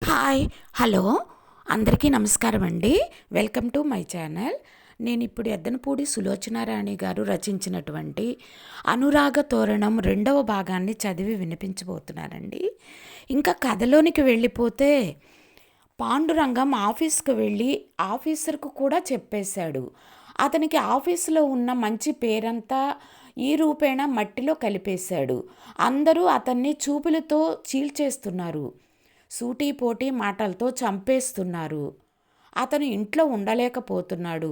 Hi hello అందరికీ నమస్కారం అండి. Welcome to my channel. నేను ఇప్పుడు ఎద్దనపూడి సులోచనారాణి గారు రచించినటువంటి అనురాగ తోరణం 2వ భాగాన్ని చదివి వినిపించబోతున్నానండి. ఇంకా కథలోనికి వెళ్ళిపోతే పాండురంగం ఆఫీస్కి వెళ్ళి ఆఫీసర్కు కూడా చెప్పేశాడు. అతనికి ఆఫీసులో ఉన్న మంచి పేరంతా ఈ రూపేణ మట్టిలో కలిపేశాడు. అందరూ అతన్ని చూపులతో చీల్చేస్తున్నారు, సూటీపోటీ మాటలతో చంపేస్తున్నారు. అతను ఇంట్లో ఉండలేకపోతున్నాడు,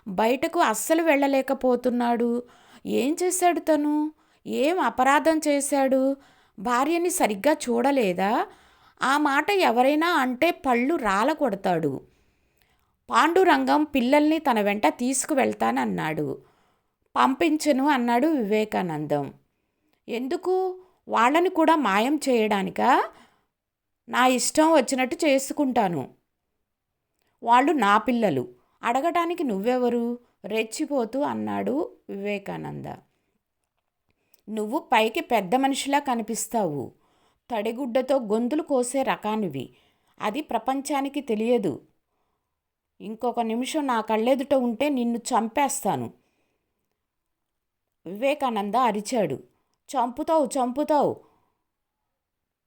బయటకు అస్సలు వెళ్ళలేకపోతున్నాడు. ఏం చేశాడు తను? ఏం అపరాధం చేశాడు? భార్యని సరిగ్గా చూడలేదా? ఆ మాట ఎవరైనా అంటే పళ్ళు రాల కొడతాడు. పాండురంగం పిల్లల్ని తన వెంట తీసుకువెళ్తానన్నాడు. పంపించను అన్నాడు వివేకానందం. ఎందుకు? వాళ్ళని కూడా మాయం చేయడానికా? నా ఇష్టం వచ్చినట్టు చేసుకుంటాను. వాళ్ళు నా పిల్లలు, అడగటానికి నువ్వెవరు? రెచ్చిపోతూ అన్నాడు వివేకానంద. నువ్వు పైకి పెద్ద మనిషిలా కనిపిస్తావు, తడిగుడ్డతో గొంతులు కోసే రకానివి. అది ప్రపంచానికి తెలియదు. ఇంకొక నిమిషం నా కళ్ళెదుట ఉంటే నిన్ను చంపేస్తాను. వివేకానంద అరిచాడు. చంపుతావు చంపుతావు,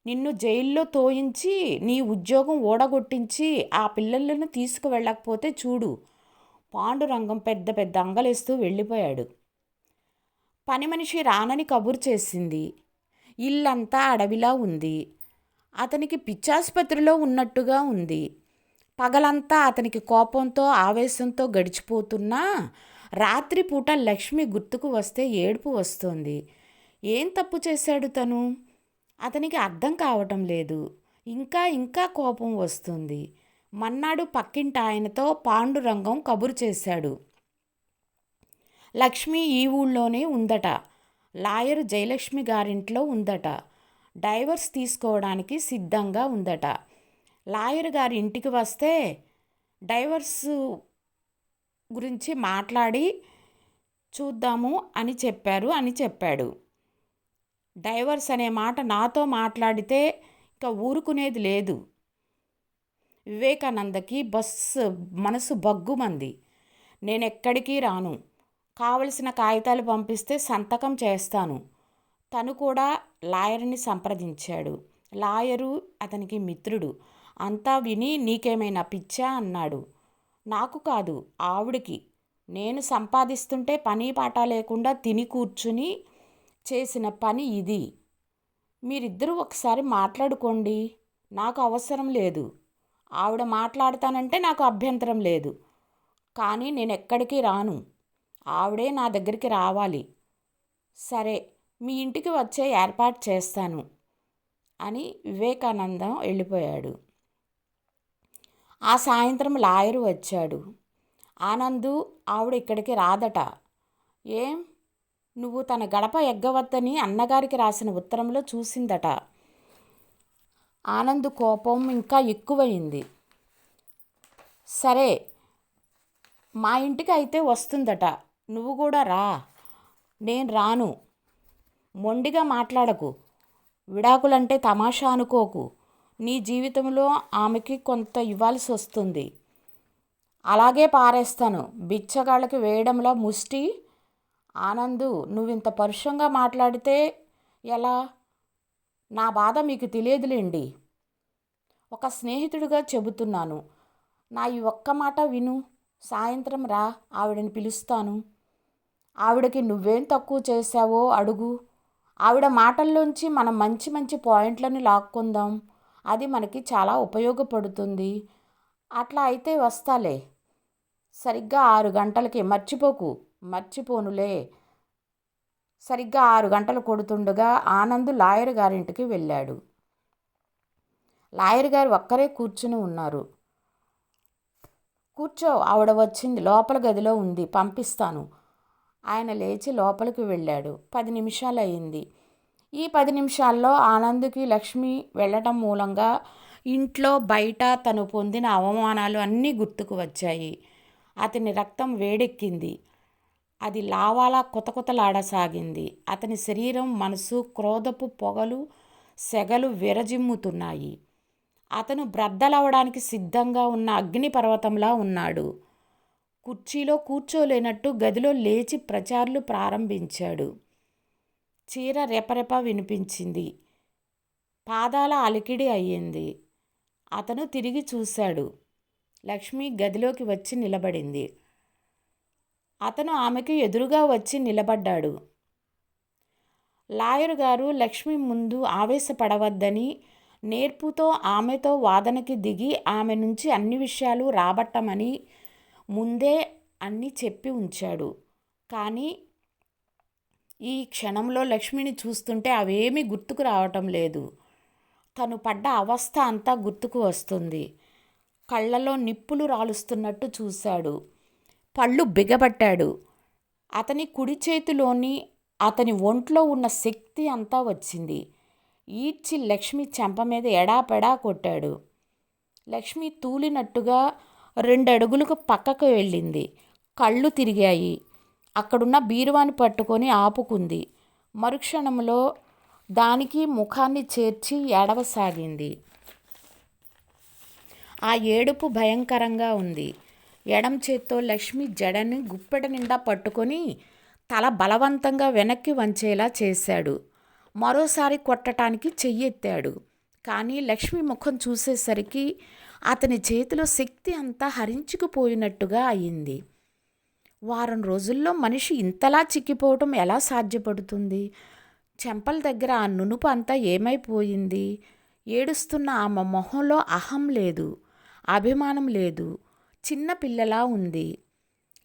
నిన్ను జైల్లో తోయించి నీ ఉద్యోగం ఓడగొట్టించి ఆ పిల్లలను తీసుకువెళ్ళకపోతే చూడు. పాండురంగం పెద్ద పెద్ద అంగలేస్తూ వెళ్ళిపోయాడు. పని మనిషి రానని కబురు చేసింది. ఇల్లంతా అడవిలా ఉంది. అతనికి పిచ్చాసుపత్రిలో ఉన్నట్టుగా ఉంది. పగలంతా అతనికి కోపంతో ఆవేశంతో గడిచిపోతున్నా రాత్రిపూట లక్ష్మి గుర్తుకు వస్తే ఏడుపు వస్తోంది. ఏం తప్పు చేశాడు తను? అతనికి అర్థం కావటం లేదు. ఇంకా ఇంకా కోపం వస్తుంది. మన్నాడు పక్కింటి ఆయనతో పాండురంగం కబురు చేశాడు. లక్ష్మి ఈ ఊళ్ళోనే ఉందట. లాయరు జయలక్ష్మి గారింట్లో ఉందట. డైవర్స్ తీసుకోవడానికి సిద్ధంగా ఉందట. లాయర్ గారి ఇంటికి వస్తే డైవర్స్ గురించి మాట్లాడి చూద్దాము అని చెప్పాడు. డైవర్స్ అనే మాట నాతో మాట్లాడితే ఇంకా ఊరుకునేది లేదు. వివేకానందకి మనసు బగ్గుమంది. నేనెక్కడికి రాను. కావలసిన కాగితాలు పంపిస్తే సంతకం చేస్తాను. తను కూడా లాయర్ని సంప్రదించాడు. లాయరు అతనికి మిత్రుడు. అంతా విని నీకేమైనా పిచ్చా అన్నాడు. నాకు కాదు, ఆవిడికి. నేను సంపాదిస్తుంటే పని పాట లేకుండా తిని కూర్చుని చేసిన పని ఇది. మీరిద్దరూ ఒకసారి మాట్లాడుకోండి. నాకు అవసరం లేదు. ఆవిడ మాట్లాడతానంటే నాకు అభ్యంతరం లేదు. కానీ నేను ఎక్కడికి రాను. ఆవిడే నా దగ్గరికి రావాలి. సరే, మీ ఇంటికి వచ్చే ఏర్పాటు చేస్తాను అని వివేకానందం వెళ్ళిపోయాడు. ఆ సాయంత్రం లాయరు వచ్చాడు. ఆనందు, ఆవిడ ఇక్కడికి రాదట. ఏం? నువ్వు తన గడప ఎగ్గవద్దని అన్నగారికి రాసిన ఉత్తరంలో చూసిందట. ఆనంద్ కోపం ఇంకా ఎక్కువయింది. సరే, మా ఇంటికి అయితే వస్తుందట. నువ్వు కూడా రా. నేను రాను. మొండిగా మాట్లాడకు. విడాకులంటే తమాషా అనుకోకు. నీ జీవితంలో ఆమెకి కొంత ఇవ్వాల్సి వస్తుంది. అలాగే పారేస్తాను. బిచ్చగాళ్ళకి వేయడంలో ముష్టి. ఆనందు, నువ్వింత పరుషంగా మాట్లాడితే ఎలా? నా బాధ మీకు తెలియదులేండి. ఒక స్నేహితుడిగా చెబుతున్నాను. నా ఈ ఒక్క మాట విను. సాయంత్రం రా, ఆవిడని పిలుస్తాను. ఆవిడకి నువ్వేం తక్కువ చేశావో అడుగు. ఆవిడ మాటల్లోంచి మనం మంచి మంచి పాయింట్లను లాక్కుందాం. అది మనకి చాలా ఉపయోగపడుతుంది. అట్లా అయితే వస్తాలే. సరిగ్గా 6 గంటలకి. మర్చిపోనులే. సరిగ్గా 6 గంటలు కొడుతుండగా ఆనంద్ లాయర్ గారింటికి వెళ్ళాడు. లాయర్ గారు ఒక్కరే కూర్చుని ఉన్నారు. కూర్చో, ఆవిడ వచ్చింది, లోపల గదిలో ఉంది, పంపిస్తాను. ఆయన లేచి లోపలికి వెళ్ళాడు. 10 నిమిషాలు అయింది. ఈ 10 నిమిషాల్లో ఆనంద్కి లక్ష్మి వెళ్ళటం మూలంగా ఇంట్లో బయట తను పొందిన అవమానాలు అన్నీ గుర్తుకు వచ్చాయి. అతని రక్తం వేడెక్కింది. అది లావాలా కొతకొతలాడసాగింది. అతని శరీరం, మనసు క్రోధపు పొగలు సెగలు విరజిమ్ముతున్నాయి. అతను బ్రద్దలవడానికి సిద్ధంగా ఉన్న అగ్నిపర్వతంలా ఉన్నాడు. కుర్చీలో కూర్చోలేనట్టు గదిలో లేచి ప్రచారాలు ప్రారంభించాడు. చీర రెపరెప వినిపించింది. పాదాల అలికిడి అయ్యింది. అతను తిరిగి చూశాడు. లక్ష్మి గదిలోకి వచ్చి నిలబడింది. అతను ఆమెకు ఎదురుగా వచ్చి నిలబడ్డాడు. లాయరు గారు లక్ష్మి ముందు ఆవేశపడవద్దని, నేర్పుతో ఆమెతో వాదనకి దిగి ఆమె నుంచి అన్ని విషయాలు రాబట్టమని ముందే అన్నీ చెప్పి ఉంచాడు. కానీ ఈ క్షణంలో లక్ష్మిని చూస్తుంటే అవేమీ గుర్తుకు రావటం లేదు. తను పడ్డ అవస్థ అంతా గుర్తుకు వస్తుంది. కళ్ళలో నిప్పులు రాలుస్తున్నట్టు చూశాడు. పళ్ళు బిగబట్టాడు. అతని కుడి చేతిలోని అతని ఒంట్లో ఉన్న శక్తి అంతా వచ్చింది. ఈడ్చి లక్ష్మి చెంప మీద ఎడాపెడా కొట్టాడు. లక్ష్మి తూలినట్టుగా 2 అడుగులకు పక్కకు వెళ్ళింది. కళ్ళు తిరిగాయి. అక్కడున్న బీరువాని పట్టుకొని ఆపుకుంది. మరుక్షణంలో దానికి ముఖాన్ని చేర్చి ఏడవసాగింది. ఆ ఏడుపు భయంకరంగా ఉంది. ఎడం చేత్తో లక్ష్మి జడని గుప్పెట నిండా పట్టుకొని తల బలవంతంగా వెనక్కి వంచేలా చేశాడు. మరోసారి కొట్టడానికి చెయ్యెత్తాడు. కానీ లక్ష్మి ముఖం చూసేసరికి అతని చేతిలో శక్తి అంతా హరించుకుపోయినట్టుగా అయింది. వారం రోజుల్లో మనిషి ఇంతలా చిక్కిపోవటం ఎలా సాధ్యపడుతుంది? చెంపల దగ్గర ఆ నునుపు అంతా ఏమైపోయింది? ఏడుస్తున్న ఆమె మొహంలో అహం లేదు, అభిమానం లేదు, చిన్న పిల్లలా ఉంది.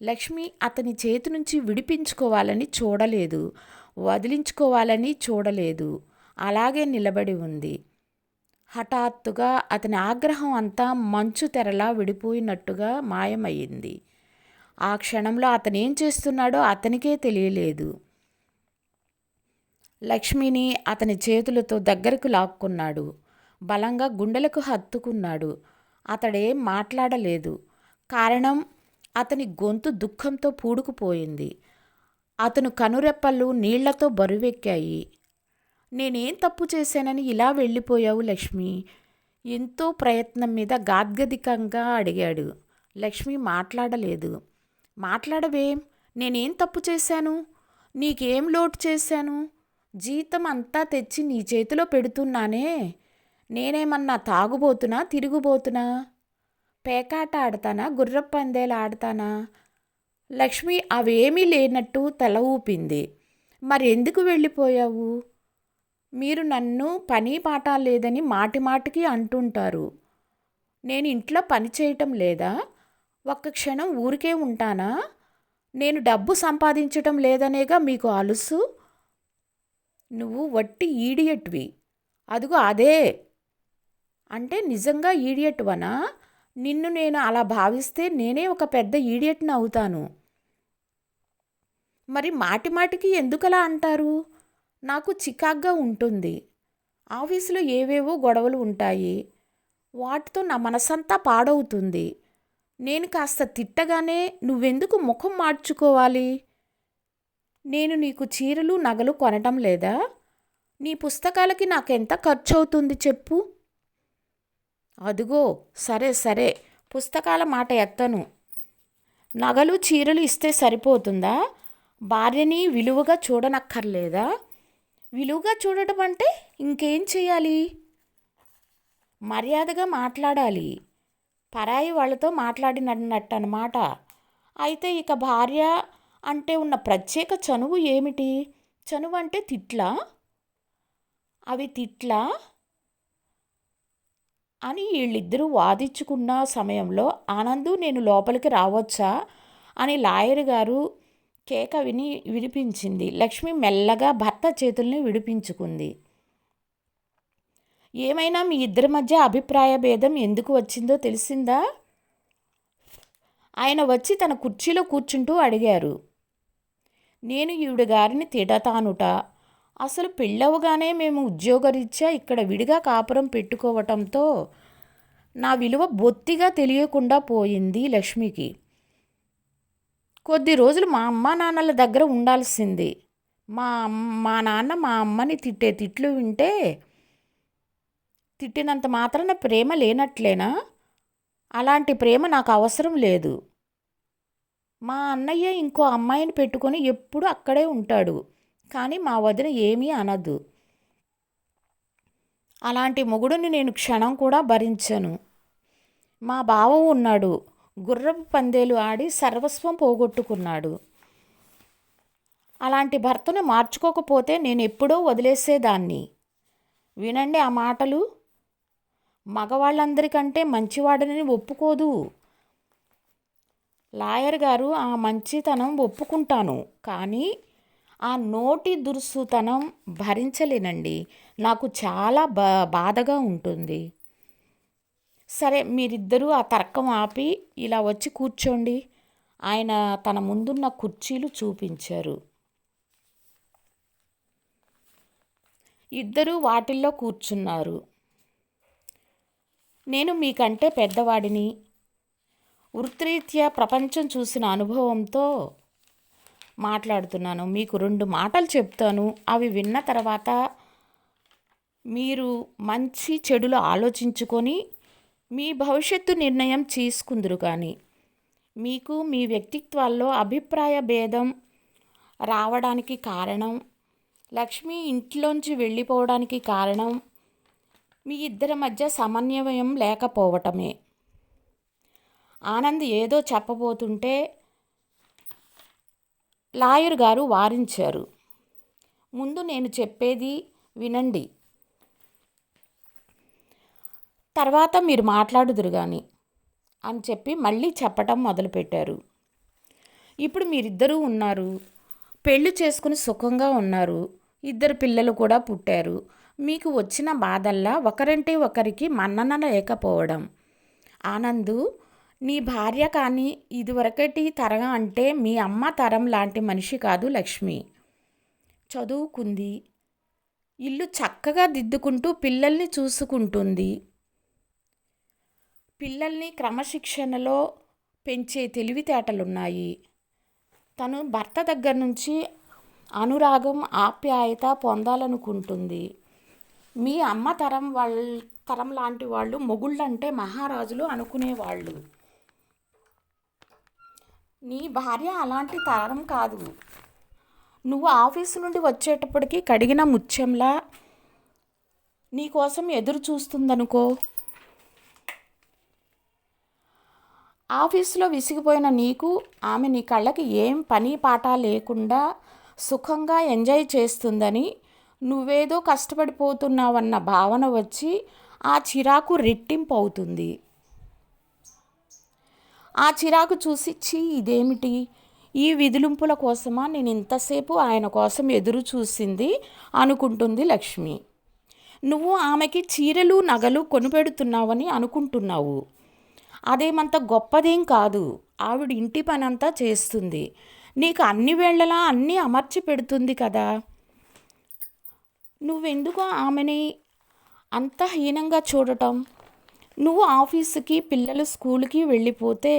లక్ష్మి అతని చేతి నుంచి విడిపించుకోవాలని చూడలేదు, వదిలించుకోవాలని చూడలేదు. అలాగే నిలబడి ఉంది. హఠాత్తుగా అతని ఆగ్రహం అంతా మంచు తెరలా విడిపోయినట్టుగా మాయమయ్యింది. ఆ క్షణంలో అతనేం చేస్తున్నాడో అతనికే తెలియలేదు. లక్ష్మిని అతని చేతులతో దగ్గరకు లాక్కున్నాడు. బలంగా గుండెలకు హత్తుకున్నాడు. అతడేం మాట్లాడలేదు. కారణం, అతని గొంతు దుఃఖంతో పూడుకుపోయింది. అతను కనురెప్పలు నీళ్లతో బరువెక్కాయి. నేనేం తప్పు చేశానని ఇలా వెళ్ళిపోయావు లక్ష్మి? ఎంతో ప్రయత్నం మీద గాద్గదికంగా అడిగాడు. లక్ష్మి మాట్లాడలేదు. మాట్లాడవేం? నేనేం తప్పు చేశాను? నీకేం లోటు చేశాను? జీతం అంతా తెచ్చి నీ చేతిలో పెడుతున్నానే. నేనేమన్నా తాగుబోతున్నా, తిరుగుబోతున్నా? పేకాట ఆడతానా, గుర్రపందేలు ఆడతానా? లక్ష్మి అవేమీ లేనట్టు తల ఊపింది. మరెందుకు వెళ్ళిపోయావు? మీరు నన్ను పని పాట లేదని మాటిమాటికి అంటుంటారు. నేను ఇంట్లో పని చేయటం లేదా? ఒక్క క్షణం ఊరికే ఉంటానా? నేను డబ్బు సంపాదించటం లేదనేగా మీకు అలుసు? నువ్వు వట్టి ఈడియట్వి. అదుగో అదే అంటే నిజంగా ఈడియట్వనా? నిన్ను నేను అలా భావిస్తే నేనే ఒక పెద్ద ఈడియట్ని అవుతాను. మరి మాటిమాటికి ఎందుకలా అంటారు? నాకు చికాగ్గా ఉంటుంది. ఆఫీసులో ఏవేవో గొడవలు ఉంటాయి. వాటితో నా మనసంతా పాడవుతుంది. నేను కాస్త తిట్టగానే నువ్వెందుకు ముఖం మార్చుకోవాలి? నేను నీకు చీరలు, నగలు కొనటం లేదా? నీ పుస్తకాలకి నాకెంత ఖర్చు అవుతుంది చెప్పు? అదుగో సరే సరే, పుస్తకాల మాట ఎత్తను. నగలు, చీరలు ఇస్తే సరిపోతుందా? భార్యని విలువగా చూడనక్కర్లేదా? విలువగా చూడటం అంటే ఇంకేం చేయాలి? మర్యాదగా మాట్లాడాలి. పరాయి వాళ్ళతో మాట్లాడినట్టు అన్నమాట. అయితే ఇక భార్య అంటే ఉన్న ప్రత్యేక చనువు ఏమిటి? చనువు అంటే తిట్లా? అవి తిట్లా అని వీళ్ళిద్దరూ వాదించుకున్న సమయంలో ఆనందు, నేను లోపలికి రావచ్చా అని లాయర్ గారు కేక వినిపించింది. లక్ష్మి మెల్లగా భర్త చేతుల్ని విడిపించుకుంది. ఏమైనా మీ ఇద్దరి మధ్య అభిప్రాయ భేదం ఎందుకు వచ్చిందో తెలిసిందా? ఆయన వచ్చి తన కుర్చీలో కూర్చుంటూ అడిగారు. నేను ఈవిడ గారిని తిడతానుట. అసలు పెళ్ళవగానే మేము ఉద్యోగరీత్యా ఇక్కడ విడిగా కాపురం పెట్టుకోవటంతో నా విలువ బొత్తిగా తెలియకుండా పోయింది లక్ష్మికి. కొద్ది రోజులు మా అమ్మా నాన్నల దగ్గర ఉండాల్సింది. మా నాన్న మా అమ్మని తిట్టే తిట్లు వింటే తిట్టినంత మాత్రాన ప్రేమ లేనట్లేనా? అలాంటి ప్రేమ నాకు అవసరం లేదు. మా అన్నయ్య ఇంకో అమ్మాయిని పెట్టుకొని ఎప్పుడూ అక్కడే ఉంటాడు. కానీ మా వదిన ఏమీ అనదు. అలాంటి మొగుడుని నేను క్షణం కూడా భరించను. మా బావ ఉన్నాడు. గుర్రపు పందేలు ఆడి సర్వస్వం పోగొట్టుకున్నాడు. అలాంటి భర్తను మార్చుకోకపోతే నేను ఎప్పుడో వదిలేసేదాన్ని. వినండి ఆ మాటలు. మగవాళ్ళందరికంటే మంచివాడని ఒప్పుకోదు. లాయర్ గారు, ఆ మంచితనం ఒప్పుకుంటాను, కానీ ఆ నోటి దురుసుతనం భరించలేనండి. నాకు చాలా బాధగా ఉంటుంది. సరే, మీరిద్దరూ ఆ తర్కం ఆపి ఇలా వచ్చి కూర్చోండి. ఆయన తన ముందున్న కుర్చీలు చూపించారు. ఇద్దరూ వాటిల్లో కూర్చున్నారు. నేను మీకంటే పెద్దవాడిని. వృత్తిరీత్యా ప్రపంచం చూసిన అనుభవంతో మాట్లాడుతున్నాను. మీకు 2 మాటలు చెప్తాను. అవి విన్న తర్వాత మీరు మంచి చెడులు ఆలోచించుకొని మీ భవిష్యత్తు నిర్ణయం తీసుకుందురు. కానీ మీకు మీ వ్యక్తిత్వాల్లో అభిప్రాయ భేదం రావడానికి కారణం, లక్ష్మి ఇంట్లోంచి వెళ్ళిపోవడానికి కారణం మీ ఇద్దరి మధ్య సమన్వయం లేకపోవటమే. ఆనంద్ ఏదో చెప్పబోతుంటే లాయర్ గారు వారించారు. ముందు నేను చెప్పేది వినండి, తర్వాత మీరు మాట్లాడుదురు కానీ అని చెప్పి మళ్ళీ చెప్పటం మొదలుపెట్టారు. ఇప్పుడు మీరిద్దరూ ఉన్నారు. పెళ్లి చేసుకుని సుఖంగా ఉన్నారు. 2 పిల్లలు కూడా పుట్టారు. మీకు వచ్చిన బాధల్లా ఒకరంటే ఒకరికి మన్నన లేకపోవడం. ఆనందు, నీ భార్య కానీ ఇదివరకటి తరం అంటే మీ అమ్మ తరం లాంటి మనిషి కాదు లక్ష్మి. చదువుకుంది, ఇల్లు చక్కగా దిద్దుకుంటూ పిల్లల్ని చూసుకుంటుంది. పిల్లల్ని క్రమశిక్షణలో పెంచే తెలివితేటలున్నాయి. తను భర్త దగ్గర నుంచి అనురాగం, ఆప్యాయత పొందాలనుకుంటుంది. మీ అమ్మ తరం లాంటి వాళ్ళు మొగుళ్ళంటే మహారాజులు అనుకునేవాళ్ళు. నీ భార్య అలాంటి తరం కాదు. నువ్వు ఆఫీసు నుండి వచ్చేటప్పటికి కడిగిన ముత్యంలా నీకోసం ఎదురు చూస్తుందనుకో. ఆఫీసులో విసిగిపోయిన నీకు ఆమె నీ కళ్ళకి ఏం పని పాట లేకుండా సుఖంగా ఎంజాయ్ చేస్తుందని, నువ్వేదో కష్టపడిపోతున్నావన్న భావన వచ్చి ఆ చిరాకు రెట్టింపు అవుతుంది. ఆ చిరాకు చూసి, ఛీ ఇదేమిటి, ఈ విదిలింపుల కోసమా నేను ఇంతసేపు ఆయన కోసం ఎదురు చూసింది అనుకుంటుంది లక్ష్మి. నువ్వు ఆమెకి చీరలు నగలు కొనిపెడుతున్నావని అనుకుంటున్నావు. అదేమంత గొప్పదేం కాదు. ఆవిడ ఇంటి పనంతా చేస్తుంది. నీకు అన్ని వేళలా అన్నీ అమర్చి పెడుతుంది కదా. నువ్వెందుకు ఆమెని అంత హీనంగా చూడటం? నువ్వు ఆఫీసుకి, పిల్లలు స్కూల్కి వెళ్ళిపోతే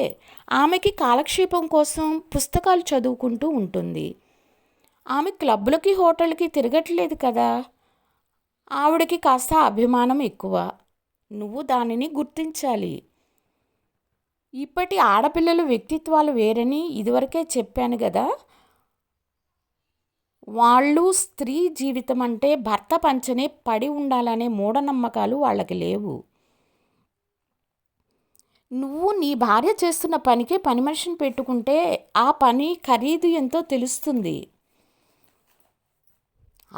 ఆమెకి కాలక్షేపం కోసం పుస్తకాలు చదువుకుంటూ ఉంటుంది. ఆమె క్లబ్బులకి, హోటల్కి తిరగట్లేదు కదా. ఆవిడకి కాస్త అభిమానం ఎక్కువ. నువ్వు దానిని గుర్తించాలి. ఇప్పటి ఆడపిల్లల వ్యక్తిత్వాలు వేరని ఇదివరకే చెప్పాను కదా. వాళ్ళు స్త్రీ జీవితం అంటే భర్త పంచనే పడి ఉండాలనే మూఢనమ్మకాలు వాళ్ళకి లేవు. నువ్వు నీ భార్య చేస్తున్న పనికి పని మనిషిని పెట్టుకుంటే ఆ పని ఖరీదు ఎంతో తెలుస్తుంది.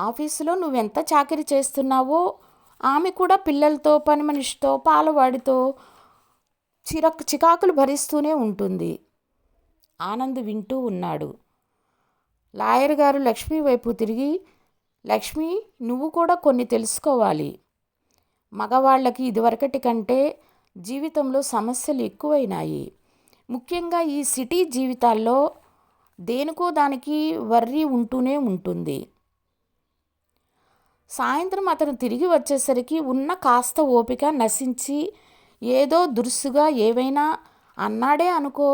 ఆఫీసులో నువ్వెంత చాకరీ చేస్తున్నావో ఆమె కూడా పిల్లలతో, పని మనిషితో, పాలవాడితో చికాకులు భరిస్తూనే ఉంటుంది. ఆనంద్ వింటూ ఉన్నాడు. లాయర్ గారు లక్ష్మి వైపు తిరిగి, లక్ష్మి, నువ్వు కూడా కొన్ని తెలుసుకోవాలి. మగవాళ్ళకి ఇదివరకటి కంటే జీవితంలో సమస్యలు ఎక్కువైనాయి. ముఖ్యంగా ఈ సిటీ జీవితాల్లో దేనికో దానికి వర్రీ ఉంటూనే ఉంటుంది. సాయంత్రం అతను తిరిగి వచ్చేసరికి ఉన్న కాస్త ఓపిక నశించి ఏదో దురుసుగా ఏవైనా అన్నాడే అనుకో.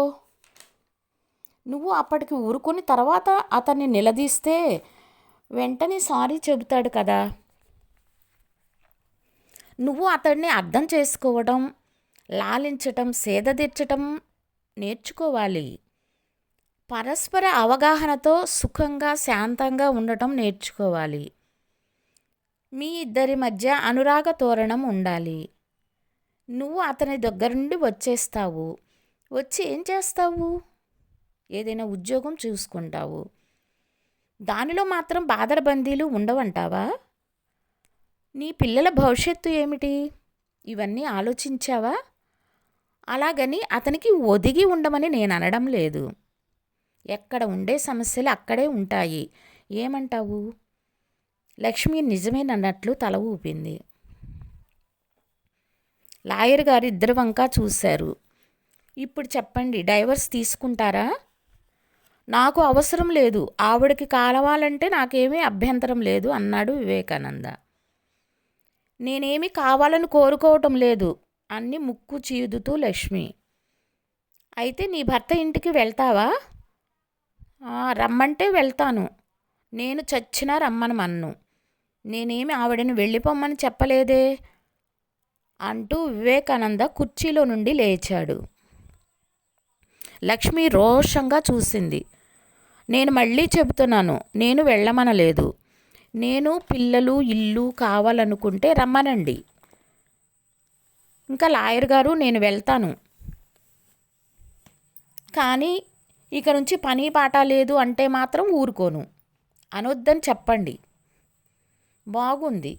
నువ్వు అప్పటికి ఊరుకొని తర్వాత అతన్ని నిలదీస్తే వెంటనే సారీ చెబుతాడు కదా. నువ్వు అతడిని అర్థం చేసుకోవడం, లాలించటం, సేదతీర్చటం నేర్చుకోవాలి. పరస్పర అవగాహనతో సుఖంగా, శాంతంగా ఉండటం నేర్చుకోవాలి. మీ ఇద్దరి మధ్య అనురాగ తోరణం ఉండాలి. నువ్వు అతని దగ్గర నుండి వచ్చేస్తావు. వచ్చి ఏం చేస్తావు? ఏదైనా ఉద్యోగం చూసుకుంటావు. దానిలో మాత్రం బాదరబందీలు ఉండవంటావా? నీ పిల్లల భవిష్యత్తు ఏమిటి? ఇవన్నీ ఆలోచించావా? అలాగని అతనికి ఒదిగి ఉండమని నేను అనడం లేదు. ఎక్కడ ఉండే సమస్యలు అక్కడే ఉంటాయి. ఏమంటావు? లక్ష్మి నిజమేనన్నట్లు తల ఊపింది. లాయర్ గారు ఇద్దరి వంక చూశారు. ఇప్పుడు చెప్పండి, డైవర్స్ తీసుకుంటారా? నాకు అవసరం లేదు. ఆవిడకి కావాలంటే నాకేమీ అభ్యంతరం లేదు అన్నాడు వివేకానంద. నేనేమి కావాలని కోరుకోవటం లేదు అన్ని ముక్కు చీదుతూ లక్ష్మి. అయితే నీ భర్త ఇంటికి వెళ్తావా? రమ్మంటే వెళ్తాను. నేను చచ్చినా రమ్మనమన్ను. నేనేమి ఆవిడని వెళ్ళిపోమ్మని చెప్పలేదే అంటూ వివేకానంద కుర్చీలో నుండి లేచాడు. లక్ష్మి రోషంగా చూసింది. నేను మళ్ళీ చెబుతున్నాను, నేను వెళ్ళమనలేదు. నేను పిల్లలు ఇల్లు కావాలనుకుంటే రమ్మనండి. ఇంకా లాయర్ గారు, నేను వెళ్తాను, కానీ ఇక నుంచి పని పాట లేదు అంటే మాత్రం ఊరుకోను. అనొద్దని చెప్పండి. బాగుంది,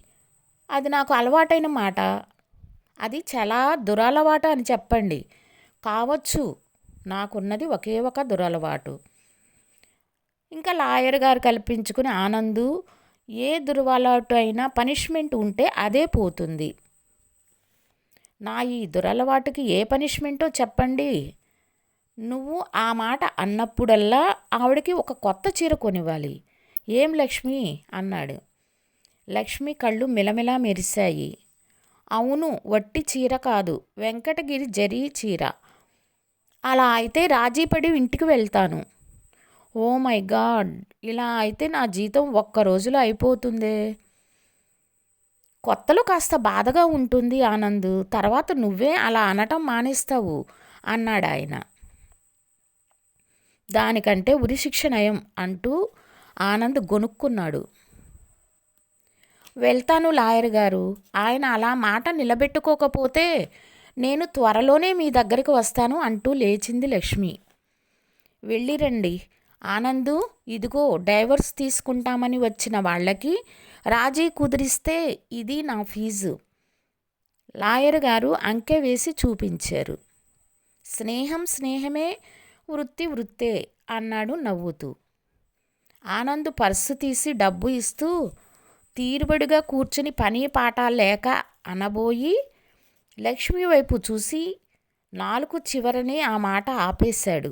అది నాకు అలవాటైన మాట. అది చాలా దురలవాటు అని చెప్పండి. కావచ్చు, నాకున్నది ఒకే ఒక దురలవాటు. ఇంకా లాయర్ గారు కల్పించుకుని, ఆనందు, ఏ దురలవాటు అయినా పనిష్మెంట్ ఉంటే అదే పోతుంది. నా ఈ దురలవాటుకి ఏ పనిష్మెంటో చెప్పండి. నువ్వు ఆ మాట అన్నప్పుడల్లా ఆవిడకి ఒక కొత్త చీర కొనివ్వాలి. ఏం లక్ష్మి అన్నాడు. లక్ష్మి కళ్ళు మిలమిలా మెరిశాయి. అవును, వట్టి చీర కాదు, వెంకటగిరి జరీ చీర. అలా అయితే రాజీపడి ఇంటికి వెళ్తాను. ఓ మై గాడ్, ఇలా అయితే నా జీతం ఒక్క రోజులో అయిపోతుందే. కొత్తలో కాస్త బాధగా ఉంటుంది ఆనంద్, తర్వాత నువ్వే అలా అనటం మానేస్తావు అన్నాడు ఆయన. దానికంటే ఉరిశిక్ష నయం అంటూ ఆనంద్ గొనుక్కున్నాడు. వెళ్తాను లాయర్ గారు. ఆయన అలా మాట నిలబెట్టుకోకపోతే నేను త్వరలోనే మీ దగ్గరికి వస్తాను అంటూ లేచింది లక్ష్మి. వెళ్ళిరండి. ఆనందు, ఇదిగో డైవర్స్ తీసుకుంటామని వచ్చిన వాళ్ళకి రాజీ కుదిరిస్తే ఇది నా ఫీజు. లాయర్ గారు అంకె వేసి చూపించారు. స్నేహం స్నేహమే, వృత్తి వృత్తే అన్నాడు నవ్వుతూ. ఆనంద్ పర్సు తీసి డబ్బు ఇస్తూ తీరుబడిగా కూర్చుని పని పాట లేక అనబోయి లక్ష్మి వైపు చూసి నాలుగు చివరనే ఆ మాట ఆపేశాడు.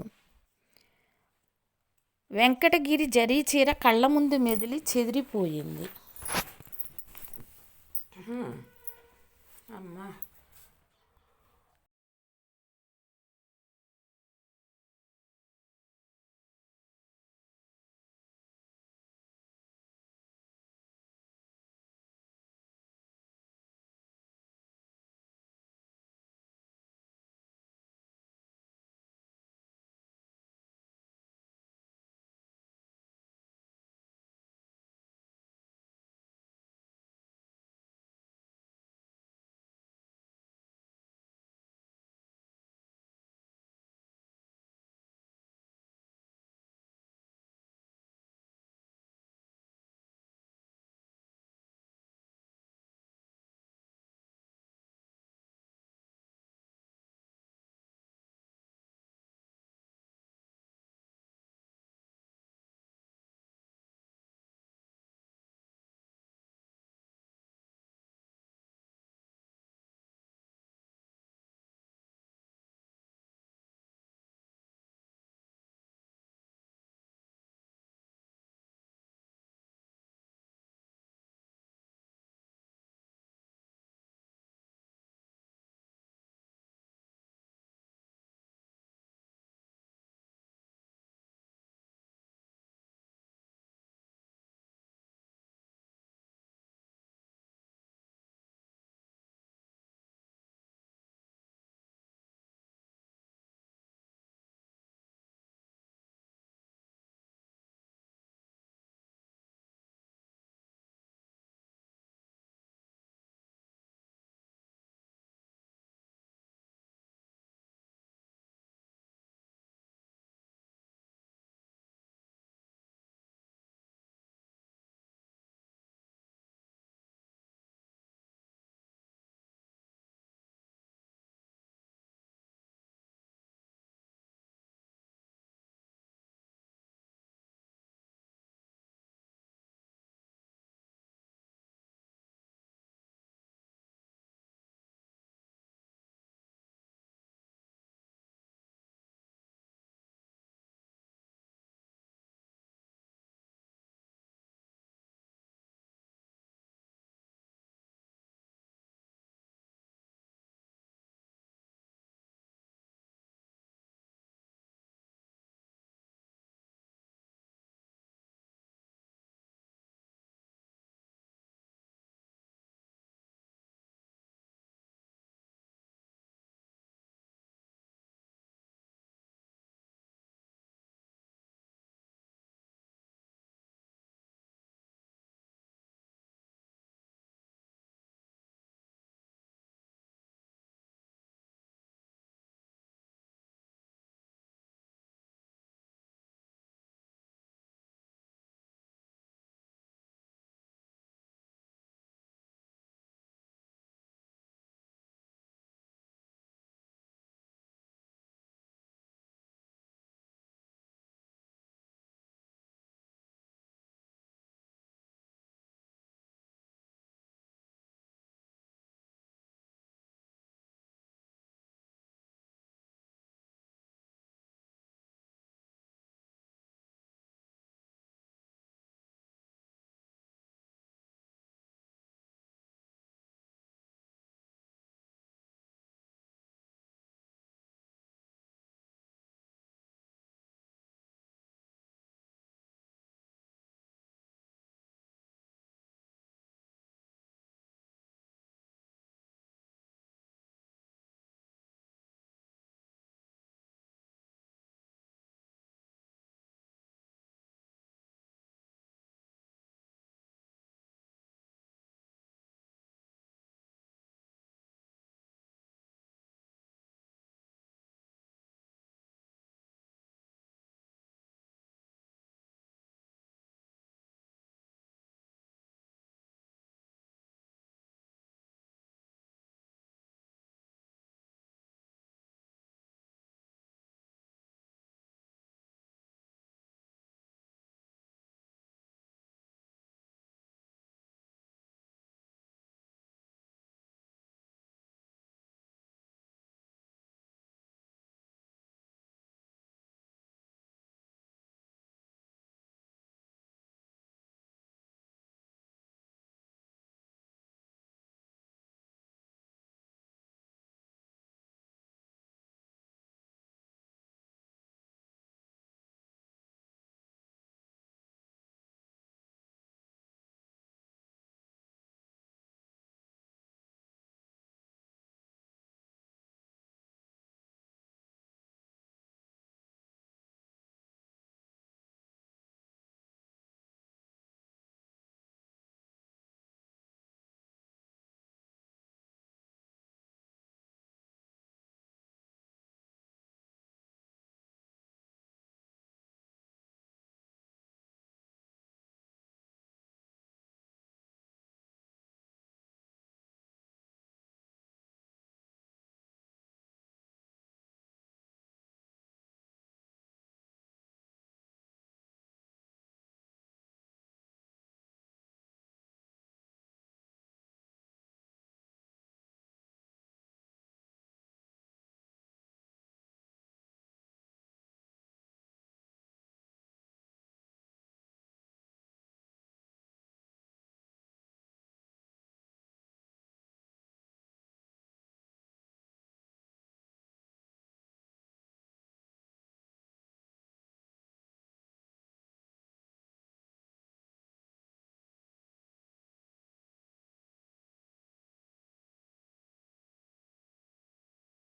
వెంకటగిరి జరీ చీర కళ్ళ ముందు మెదిలి చెదిరిపోయింది. అమ్మా.